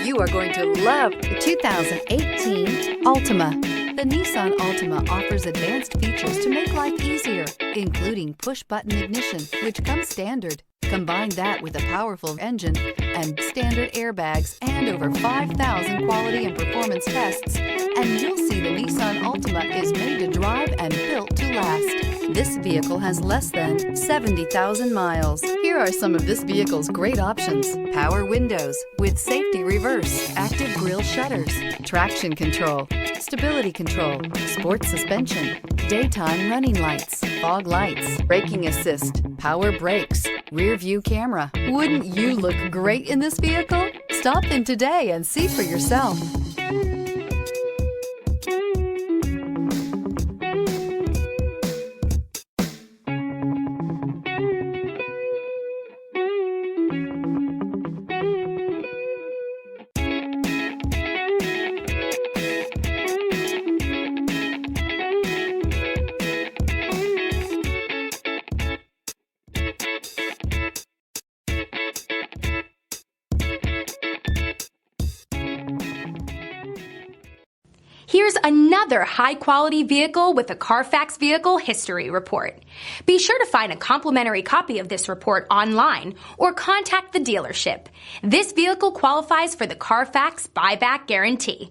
You are going to love the 2018 Altima. The Nissan Altima offers advanced features to make life easier, including push-button ignition, which comes standard. Combine that with a powerful engine and standard airbags and over 5,000 quality and performance tests, and you'll see the Nissan Altima is made to drive and built to last. This vehicle has less than 70,000 miles. Here are some of this vehicle's great options: power windows with safety reverse, active grille shutters, traction control, stability control, sports suspension, daytime running lights, fog lights, braking assist, power brakes, rear view camera. Wouldn't you look great in this vehicle? Stop in today and see for yourself. Here's another high-quality vehicle with a Carfax Vehicle History Report. Be sure to find a complimentary copy of this report online or contact the dealership. This vehicle qualifies for the Carfax Buyback Guarantee.